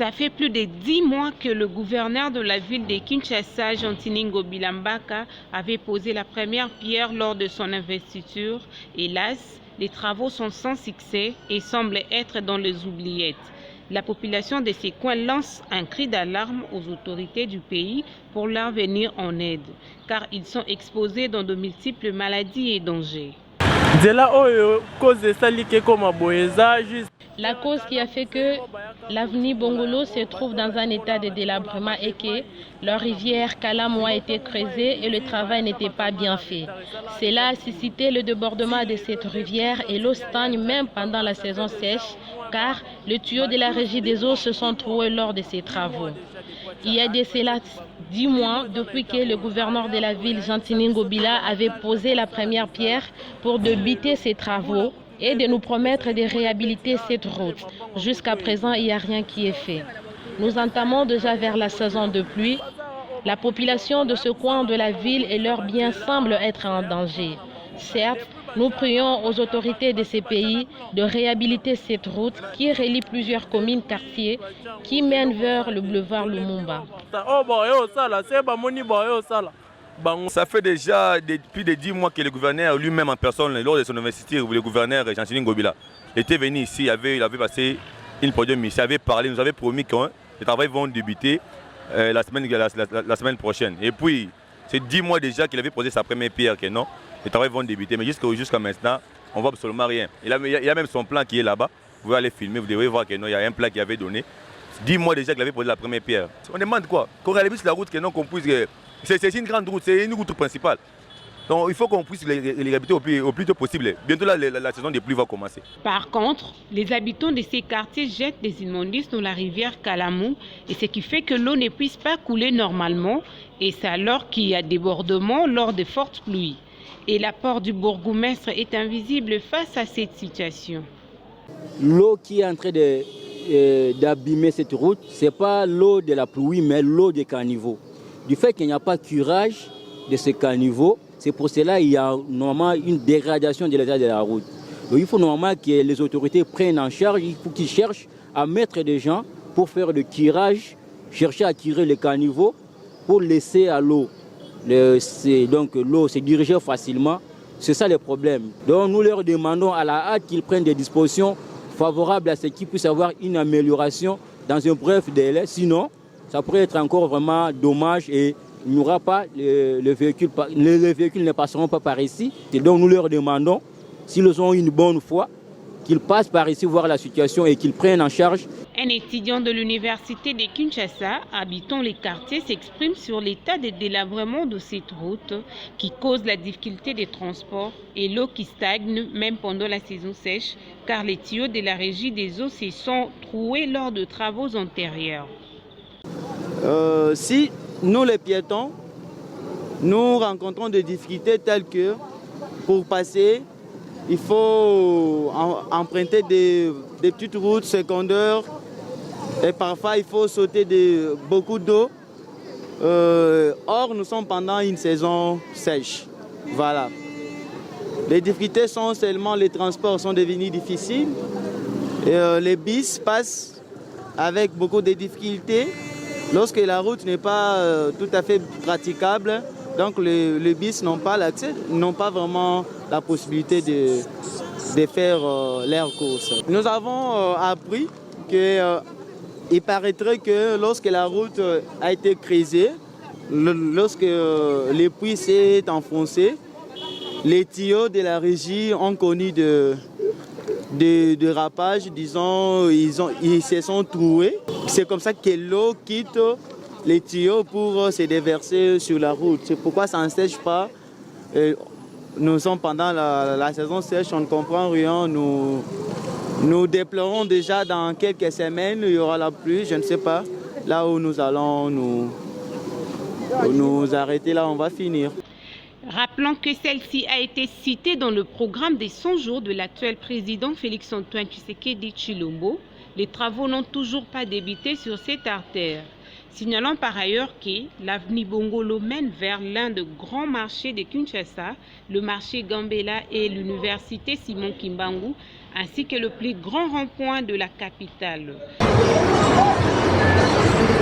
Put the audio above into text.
Ça fait plus de 10 mois que le gouverneur de la ville de Kinshasa, Jantiningo Bilambaka, avait posé la première pierre lors de son investiture. Hélas, les travaux sont sans succès et semblent être dans les oubliettes. La population de ces coins lance un cri d'alarme aux autorités du pays pour leur venir en aide, car ils sont exposés dans de multiples maladies et dangers. La cause qui a fait que l'avenue Bongolo se trouve dans un état de délabrement est que leur rivière Kalamu a été creusée et le travail n'était pas bien fait. Cela a suscité le débordement de cette rivière et l'eau stagne même pendant la saison sèche car les tuyaux de la régie des eaux se sont troués lors de ces travaux. Il y a de cela 10 mois depuis que le gouverneur de la ville, Jantiningo Bila, avait posé la première pierre pour débuter ces travaux et de nous promettre de réhabiliter cette route. Jusqu'à présent, il n'y a rien qui est fait. Nous entamons déjà vers la saison de pluie. La population de ce coin de la ville et leurs biens semblent être en danger. Certes, nous prions aux autorités de ces pays de réhabiliter cette route qui relie plusieurs communes, quartiers, qui mènent vers le boulevard Lumumba. Ça fait déjà depuis 10 mois que le gouverneur lui-même en personne, lors de son investiture, le gouverneur Jantiningo Bila, était venu ici, il avait passé une podium ici, il avait parlé, nous avait promis que les travaux vont débuter la semaine prochaine. Et puis, c'est 10 mois déjà qu'il avait posé sa première pierre, que non, les travaux vont débuter, mais jusqu'à maintenant, on ne voit absolument rien. Il y a même son plan qui est là-bas, vous pouvez aller filmer, vous devez voir qu'il y a un plan qu'il avait donné. 10 mois déjà qu'il avait posé la première pierre. On demande quoi? Qu'on réalise la route, que non, qu'on puisse... C'est une grande route, c'est une route principale. Donc il faut qu'on puisse les réhabiliter au plus tôt possible. Bientôt la saison des pluies va commencer. Par contre, les habitants de ces quartiers jettent des immondices dans la rivière Kalamu et ce qui fait que l'eau ne puisse pas couler normalement et c'est alors qu'il y a débordement lors de fortes pluies. Et l'apport du bourgmestre est invisible face à cette situation. L'eau qui est en train d'abîmer cette route, ce n'est pas l'eau de la pluie mais l'eau des caniveaux. Du fait qu'il n'y a pas de curage de ce caniveau, c'est pour cela qu'il y a normalement une dégradation de l'état de la route. Donc il faut normalement que les autorités prennent en charge, il faut qu'ils cherchent à mettre des gens pour faire le curage, chercher à curer les caniveaux pour laisser à l'eau. Donc l'eau se diriger facilement, c'est ça le problème. Donc nous leur demandons à la hâte qu'ils prennent des dispositions favorables à ce qu'ils puissent avoir une amélioration dans un bref délai, sinon ça pourrait être encore vraiment dommage et il n'y aura pas, les véhicules ne passeront pas par ici. Et donc nous leur demandons, s'ils ont une bonne foi, qu'ils passent par ici voir la situation et qu'ils prennent en charge. Un étudiant de l'université de Kinshasa, habitant les quartiers, s'exprime sur l'état de délabrement de cette route qui cause la difficulté des transports et l'eau qui stagne même pendant la saison sèche car les tuyaux de la régie des eaux se sont troués lors de travaux antérieurs. Si nous les piétons, nous rencontrons des difficultés telles que pour passer, il faut emprunter des petites routes secondaires et parfois il faut sauter beaucoup d'eau. Or, nous sommes pendant une saison sèche. Voilà. Les difficultés sont seulement les transports sont devenus difficiles. Et, les bus passent avec beaucoup de difficultés. Lorsque la route n'est pas tout à fait praticable, donc les bus n'ont pas l'accès, n'ont pas vraiment la possibilité de faire leur course. Nous avons appris qu'il paraîtrait que lorsque la route a été creusée, lorsque les puits s'est enfoncé, les tuyaux de la régie ont connu de rapage, disons, ils se sont troués. C'est comme ça que l'eau quitte les tuyaux pour se déverser sur la route. C'est pourquoi ça ne sèche pas. Et nous sommes pendant la saison sèche, on ne comprend rien. Nous déplorons déjà dans quelques semaines, il y aura la pluie, je ne sais pas. Là où nous allons nous arrêter, là on va finir. Rappelons que celle-ci a été citée dans le programme des 100 jours de l'actuel président Félix-Antoine Tshisekedi Tshilombo. Les travaux n'ont toujours pas débuté sur cette artère. Signalons par ailleurs que l'avenue Bongolo mène vers l'un des grands marchés de Kinshasa, le marché Gambela et l'université Simon Kimbangu, ainsi que le plus grand rond-point de la capitale.